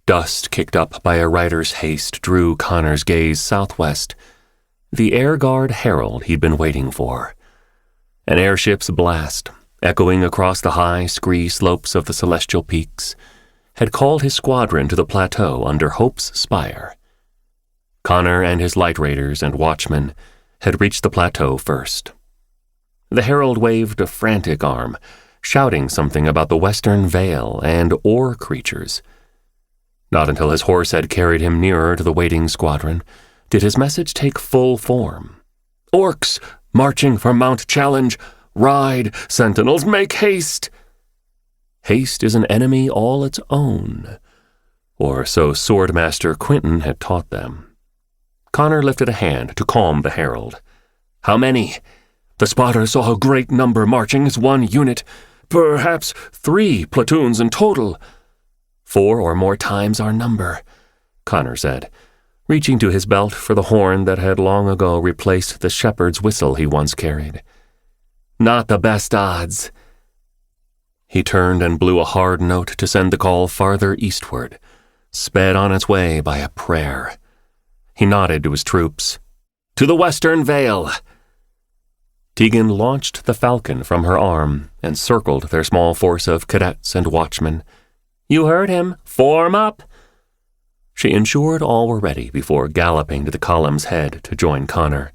Dust kicked up by a rider's haste drew Connor's gaze southwest, the Airguard herald he'd been waiting for. An airship's blast, echoing across the high, scree slopes of the celestial peaks, had called his squadron to the plateau under Hope's spire. Connor and his light raiders and watchmen had reached the plateau first. The herald waved a frantic arm, shouting something about the Western Vale and ore creatures. Not until his horse had carried him nearer to the waiting squadron did his message take full form. "Orcs, marching for Mount Challenge! Ride, sentinels, make haste!" Haste is an enemy all its own, or so Swordmaster Quinton had taught them. Connor lifted a hand to calm the herald. "How many?" "The spotter saw a great number marching as one unit, perhaps 3 platoons in total." 4 or more times our number, Connor said, reaching to his belt for the horn that had long ago replaced the shepherd's whistle he once carried. "Not the best odds." He turned and blew a hard note to send the call farther eastward, sped on its way by a prayer. He nodded to his troops. "To the Western Vale!" Teegan launched the falcon from her arm and circled their small force of cadets and watchmen. "You heard him. Form up!" She ensured all were ready before galloping to the column's head to join Connor.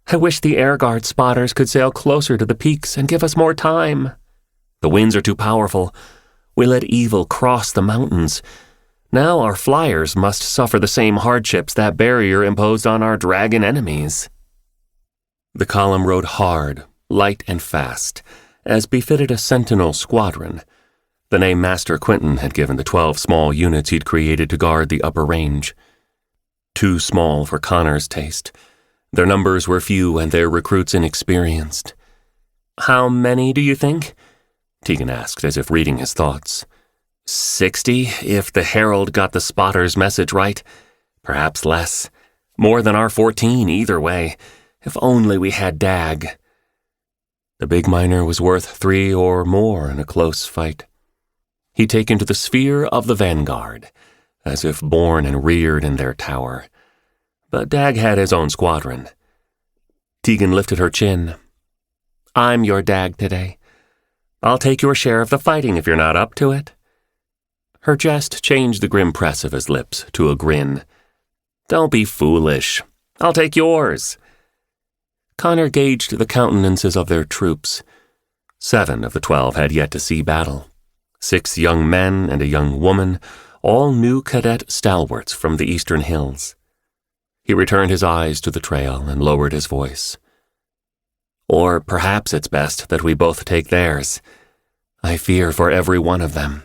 "I wish the Airguard spotters could sail closer to the peaks and give us more time. The winds are too powerful. We let evil cross the mountains. Now our flyers must suffer the same hardships that barrier imposed on our dragon enemies." The column rode hard, light and fast, as befitted a sentinel squadron, the name Master Quinton had given the 12 small units he'd created to guard the upper range. Too small for Connor's taste. Their numbers were few and their recruits inexperienced. "How many do you think?" Teegan asked, as if reading his thoughts. 60, if the herald got the spotter's message right. Perhaps less. More than our 14, either way. If only we had Dag. The big miner was worth 3 or more in a close fight. He'd taken to the sphere of the vanguard, as if born and reared in their tower. But Dag had his own squadron. Teegan lifted her chin. "I'm your Dag today. I'll take your share of the fighting if you're not up to it." Her jest changed the grim press of his lips to a grin. "Don't be foolish. I'll take yours." Connor gauged the countenances of their troops. 7 of the 12 had yet to see battle. 6 young men and a young woman, all new cadet stalwarts from the eastern hills. He returned his eyes to the trail and lowered his voice. "Or perhaps it's best that we both take theirs. I fear for every one of them.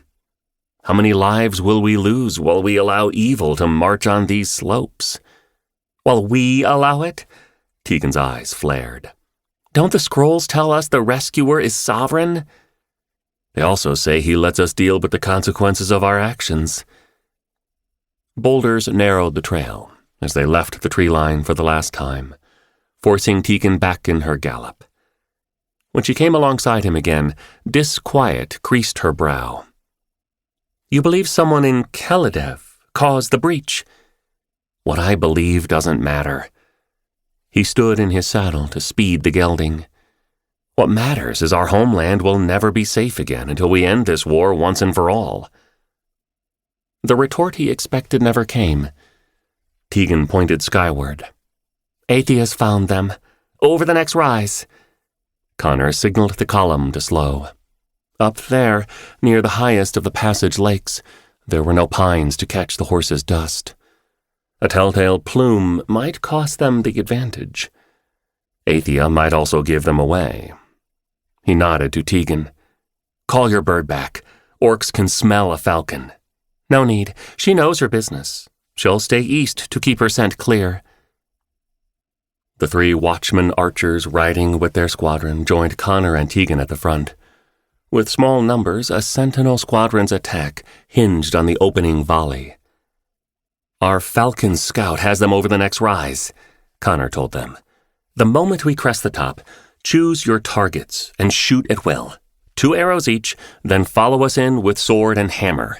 How many lives will we lose while we allow evil to march on these slopes?" "While we allow it?" Teegan's eyes flared. "Don't the scrolls tell us the rescuer is sovereign?" "They also say he lets us deal with the consequences of our actions." Boulders narrowed the trail as they left the tree line for the last time, forcing Teegan back in her gallop. When she came alongside him again, disquiet creased her brow. "You believe someone in Keledev caused the breach?" "What I believe doesn't matter." He stood in his saddle to speed the gelding. "What matters is our homeland will never be safe again until we end this war once and for all." The retort he expected never came. Teegan pointed skyward. "Athea's found them. Over the next rise." Connor signaled the column to slow. Up there, near the highest of the passage lakes, there were no pines to catch the horses' dust. A telltale plume might cost them the advantage. Athea might also give them away. He nodded to Teegan. "Call your bird back. Orcs can smell a falcon." "No need. She knows her business. She'll stay east to keep her scent clear." The 3 watchmen archers riding with their squadron joined Connor and Teegan at the front. With small numbers, a sentinel squadron's attack hinged on the opening volley. "Our Falcon scout has them over the next rise," Connor told them. "The moment we crest the top, choose your targets and shoot at will. 2 arrows each, then follow us in with sword and hammer.